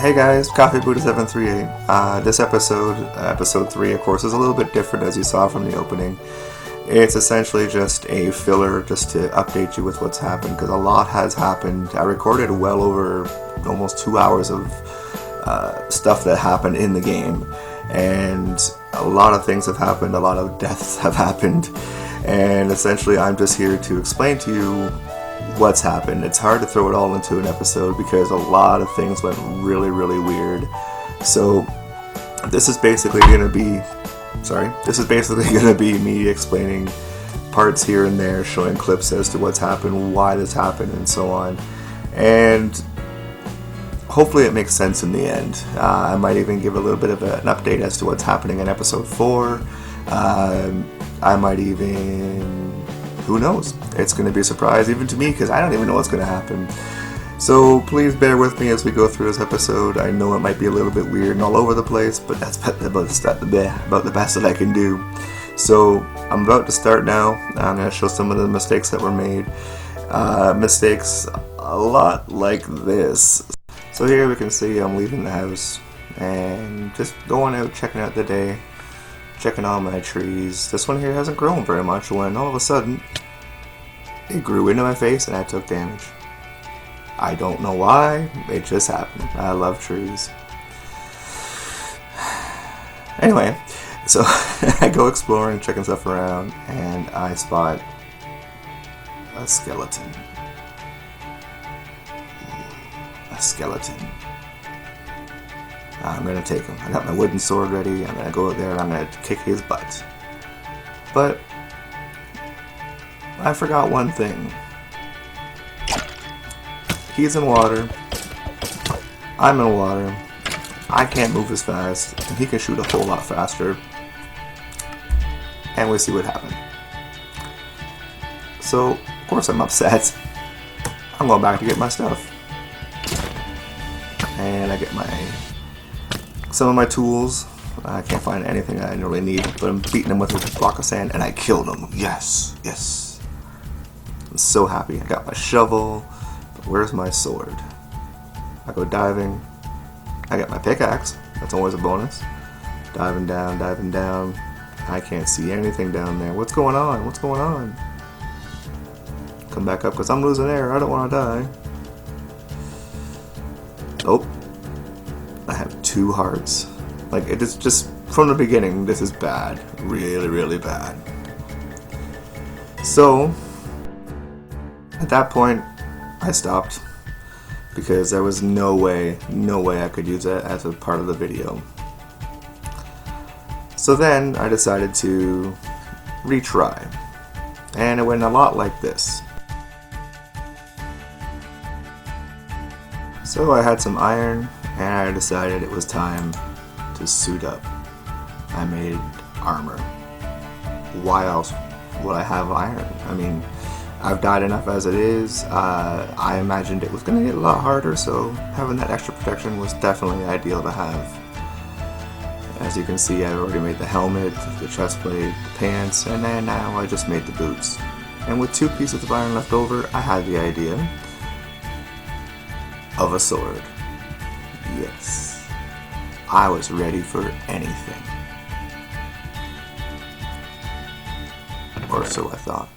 Hey guys, Coffee Buddha 738. This episode 3, of course, is a little bit different as you saw from the opening. It's essentially just a filler just to update you with what's happened because a lot has happened. I recorded well over almost 2 hours of stuff that happened in the game, and a lot of things have happened, a lot of deaths have happened, and essentially I'm just here to explain to you what's happened. It's hard to throw it all into an episode because a lot of things went really, really weird. So this is basically going to be me explaining parts here and there, showing clips as to what's happened, why this happened, and so on. And hopefully it makes sense in the end. I might even give a little bit of an update as to what's happening in episode 4. I might even... Who knows? It's going to be a surprise even to me because I don't even know what's going to happen. So please bear with me as we go through this episode. I know it might be a little bit weird and all over the place, but that's about the best that I can do. So I'm about to start now. I'm going to show some of the mistakes that were made. Mistakes a lot like this. So here we can see I'm leaving the house and just going out, checking out the day. Checking all my trees. This one here hasn't grown very much when all of a sudden it grew into my face and I took damage. I don't know why, it just happened. I love trees. Anyway, so I go exploring, checking stuff around, and I spot a skeleton. A skeleton. I'm going to take him. I got my wooden sword ready. I'm going to go out there and I'm going to kick his butt. But I forgot one thing. He's in water. I'm in water. I can't move as fast. And he can shoot a whole lot faster. And we'll see what happened. So, of course I'm upset. I'm going back to get my stuff. And I get some of my tools. I can't find anything I really need, but I'm beating him with a block of sand, and I killed him. Yes. I'm so happy. I got my shovel, but where's my sword? I go diving. I got my pickaxe. That's always a bonus. Diving down. I can't see anything down there. What's going on? Come back up because I'm losing air. I don't want to die. Nope. I have 2 hearts. Like, it is just from the beginning, this is bad. Really, really bad. So, at that point, I stopped because there was no way I could use it as a part of the video. So then I decided to retry. And it went a lot like this. So I had some iron, and I decided it was time to suit up. I made armor. Why else would I have iron? I mean, I've died enough as it is. I imagined it was going to get a lot harder, so having that extra protection was definitely ideal to have. As you can see, I've already made the helmet, the chest plate, the pants, and then now I just made the boots. And with 2 pieces of iron left over, I had the idea of a sword. Yes, I was ready for anything. Or so I thought.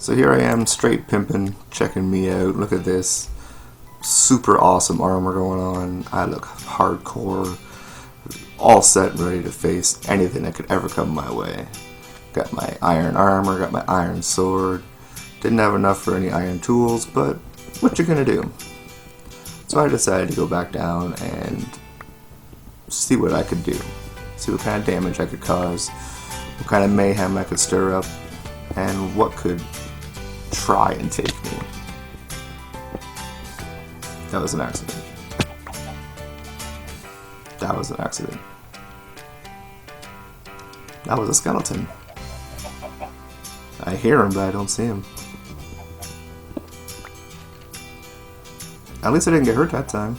So here I am, straight pimping, checking me out. Look at this. super awesome armor going on. I look hardcore, all set and ready to face anything that could ever come my way. Got my iron armor, got my iron sword. Didn't have enough for any iron tools, but what you gonna do? So I decided to go back down and see what I could do. See what kind of damage I could cause, what kind of mayhem I could stir up, and what could try and take me. That was an accident. That was an accident. That was a skeleton. I hear him, but I don't see him. At least I didn't get hurt that time.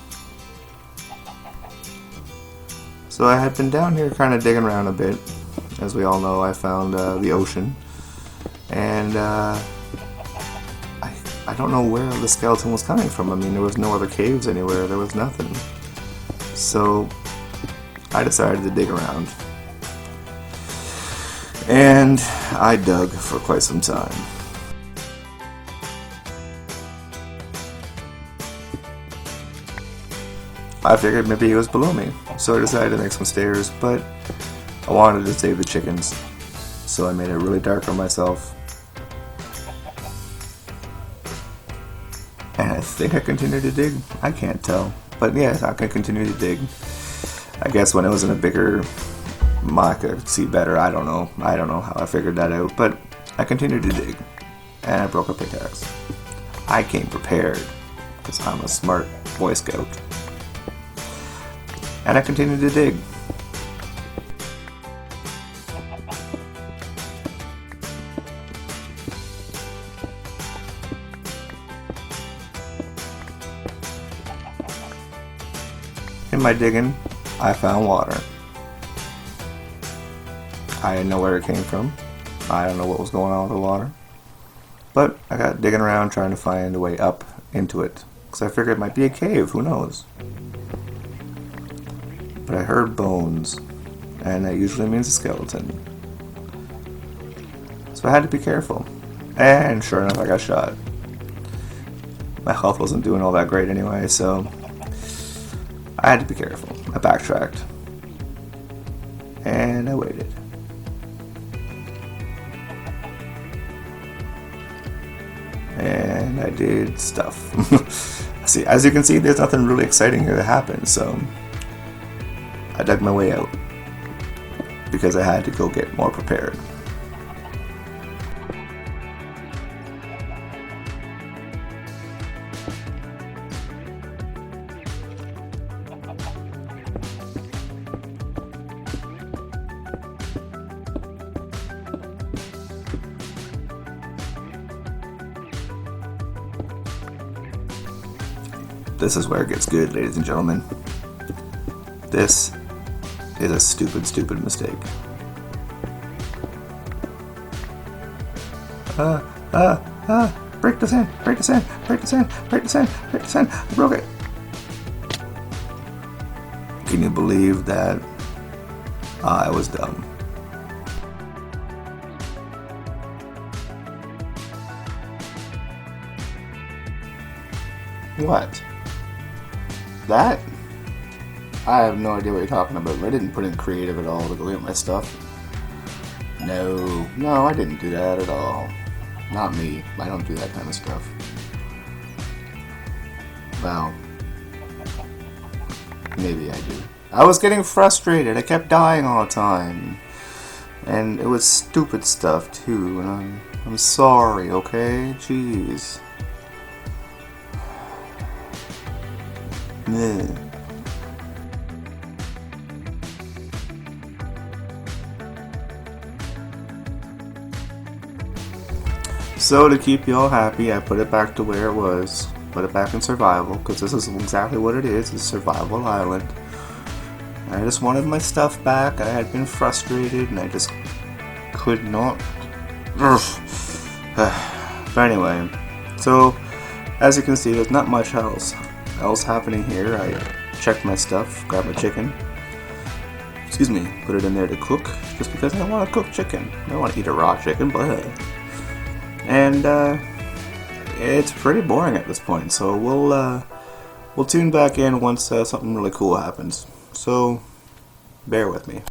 So I had been down here kind of digging around a bit. As we all know, I found the ocean. And I don't know where the skeleton was coming from. I mean, there was no other caves anywhere. There was nothing. So I decided to dig around. And I dug for quite some time. I figured maybe he was below me, so I decided to make some stairs, but I wanted to save the chickens, so I made it really dark on myself. And I think I continued to dig. I can't tell, but yeah, I can continue to dig. I guess when it was in a bigger I could see better. I don't know how I figured that out, but I continued to dig, and I broke a pickaxe. I came prepared, because I'm a smart Boy Scout. And I continued to dig. In my digging, I found water. I didn't know where it came from. I don't know what was going on with the water. But I got digging around trying to find a way up into it, because I figured it might be a cave, who knows? But I heard bones, and that usually means a skeleton. So I had to be careful. And sure enough, I got shot. My health wasn't doing all that great anyway, so I had to be careful. I backtracked. And I waited. And I did stuff. See, as you can see, there's nothing really exciting here that happened, so I dug my way out because I had to go get more prepared. This is where it gets good, ladies and gentlemen. This is a stupid, stupid mistake. Break the sand, break the sand, break the sand, break the sand, break the sand. I broke it. Can you believe that? I was dumb. What? That? I have no idea what you're talking about. I didn't put in creative at all to go get my stuff. No, I didn't do that at all. Not me. I don't do that kind of stuff. Well, maybe I do. I was getting frustrated. I kept dying all the time. And it was stupid stuff too. And I'm sorry, okay? Jeez. Meh. So to keep y'all happy, I put it back to where it was. Put it back in survival, because this is exactly what it is. It's survival island. I just wanted my stuff back. I had been frustrated, and I just could not. But anyway, so as you can see, there's not much else happening here. I checked my stuff, grabbed my chicken. Excuse me, put it in there to cook, just because I want to cook chicken. I don't want to eat a raw chicken, but and it's pretty boring at this point. So we'll We'll tune back in once something really cool happens. So, bear with me.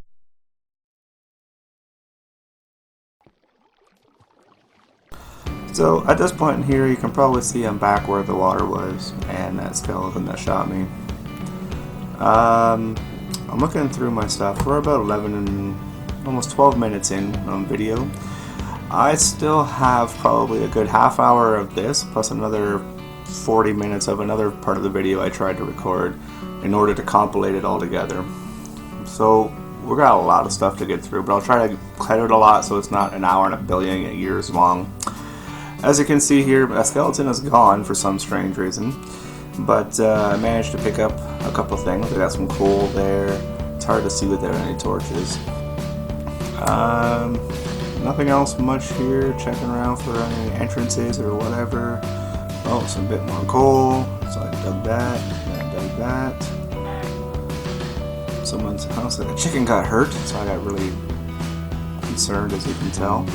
So, at this point in here, you can probably see I'm back where the water was, and that skeleton that shot me. I'm looking through my stuff. We're about 11 and almost 12 minutes in on video. I still have probably a good half hour of this, plus another 40 minutes of another part of the video I tried to record in order to compilate it all together. So we've got a lot of stuff to get through, but I'll try to cut out a lot so it's not an hour and a billion years long. As you can see here, a skeleton is gone for some strange reason, but I managed to pick up a couple things. I got some coal there. It's hard to see without any torches. Nothing else much here. Checking around for any entrances or whatever. Oh, some bit more coal. So I dug that. And I dug that. Someone's house, like a chicken got hurt, so I got really concerned, as you can tell.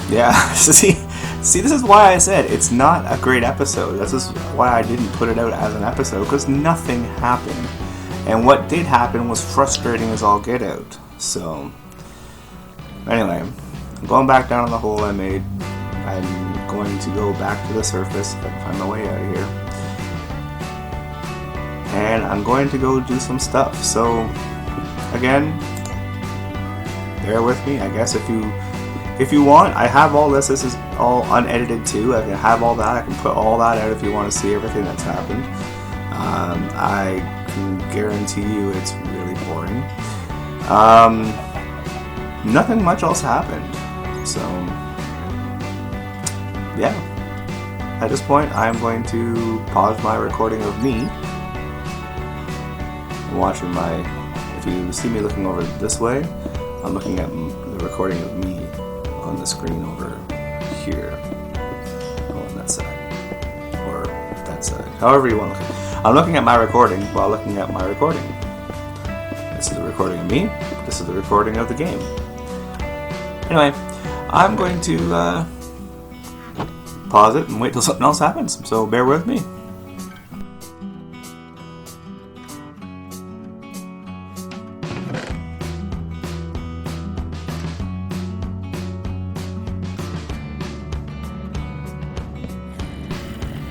Yeah, see, this is why I said it's not a great episode. This is why I didn't put it out as an episode, because nothing happened. And what did happen was frustrating as all get out. So, anyway, I'm going back down in the hole I made. I'm going to go back to the surface if I can find my way out of here. And I'm going to go do some stuff. So, again, bear with me. I guess if you want, I have all this. This is all unedited too. I can have all that. I can put all that out if you want to see everything that's happened. I can guarantee you it's really boring. Nothing much else happened. So, yeah. At this point, I'm going to pause my recording of me. I'm watching if you see me looking over this way, I'm looking at the recording of me on the screen over here, on that side, or that side, however you want to look at it. I'm looking at my recording while looking at my recording. This is the recording of me, this is the recording of the game. Anyway, I'm going to pause it and wait till something else happens, so bear with me.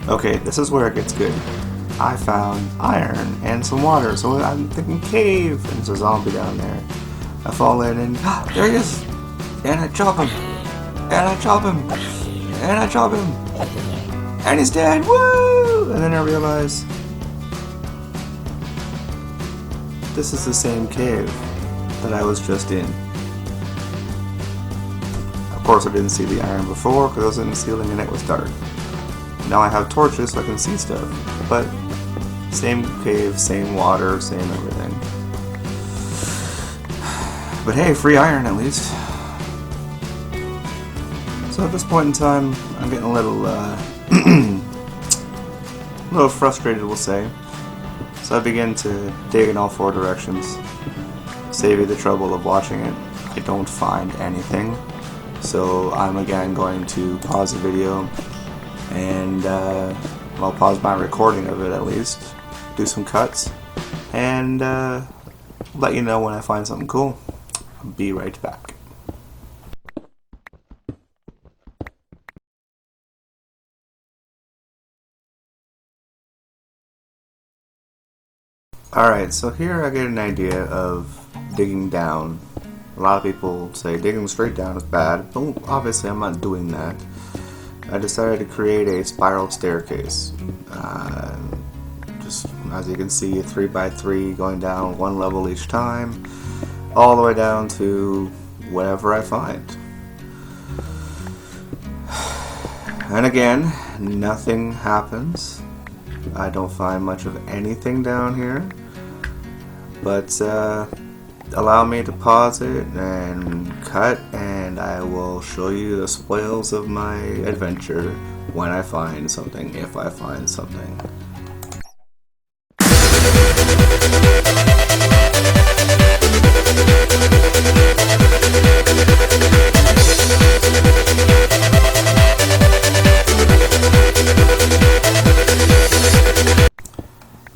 Okay, this is where it gets good. I found iron and some water, so I'm thinking cave, and there's a zombie down there. I fall in and there he is! And I chop him! And I chop him! And I chop him! And he's dead! Woo! And then I realize this is the same cave that I was just in. Of course I didn't see the iron before because I was in the ceiling and it was dark. Now I have torches so I can see stuff, but same cave, same water, same everything. But hey, free iron at least. So at this point in time, I'm getting a little frustrated, we'll say. So I begin to dig in all four directions. Save you the trouble of watching it. I don't find anything. So I'm again going to pause the video and I'll pause my recording of it at least, do some cuts, and let you know when I find something cool. I'll be right back. Alright, so here I get an idea of digging down. A lot of people say digging straight down is bad. Well, obviously I'm not doing that. I decided to create a spiral staircase. Just as you can see, 3x3 going down one level each time, all the way down to whatever I find. And again, nothing happens. I don't find much of anything down here, but allow me to pause it and cut, and I will show you the spoils of my adventure when I find something, if I find something.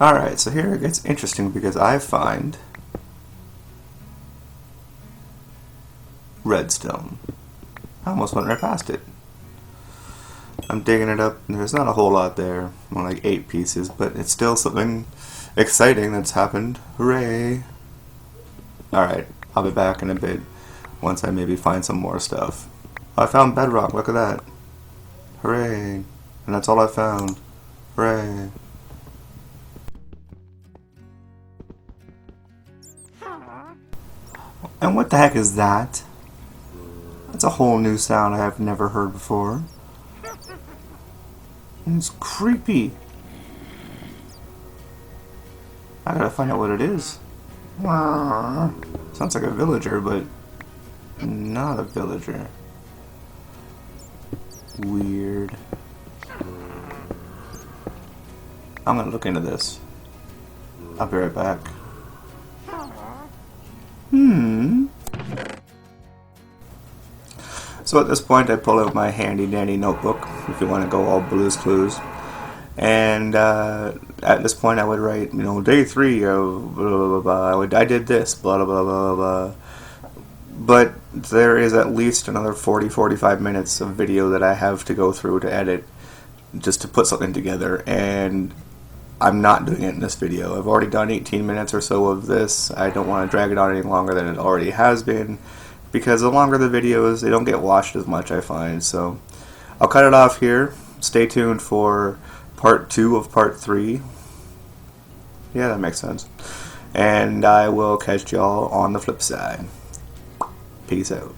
Alright, so here it gets interesting because I find redstone. I almost went right past it. I'm digging it up, and there's not a whole lot there, more like 8 pieces, but it's still something exciting that's happened. Hooray! Alright, I'll be back in a bit once I maybe find some more stuff. I found bedrock, look at that. Hooray! And that's all I found. Hooray! And what the heck is that? That's a whole new sound I have never heard before. And it's creepy. I gotta find out what it is. Sounds like a villager, but not a villager. Weird. I'm gonna look into this. I'll be right back. So at this point I pull out my handy dandy notebook, if you want to go all Blue's Clues. And at this point I would write, you know, day 3 of blah blah blah blah. I did this, blah blah blah blah blah. But there is at least another 40-45 minutes of video that I have to go through to edit, just to put something together, and I'm not doing it in this video. I've already done 18 minutes or so of this. I don't want to drag it on any longer than it already has been, because the longer the videos, they don't get watched as much, I find. So I'll cut it off here. Stay tuned for part 2 of part 3. Yeah, that makes sense. And I will catch y'all on the flip side. Peace out.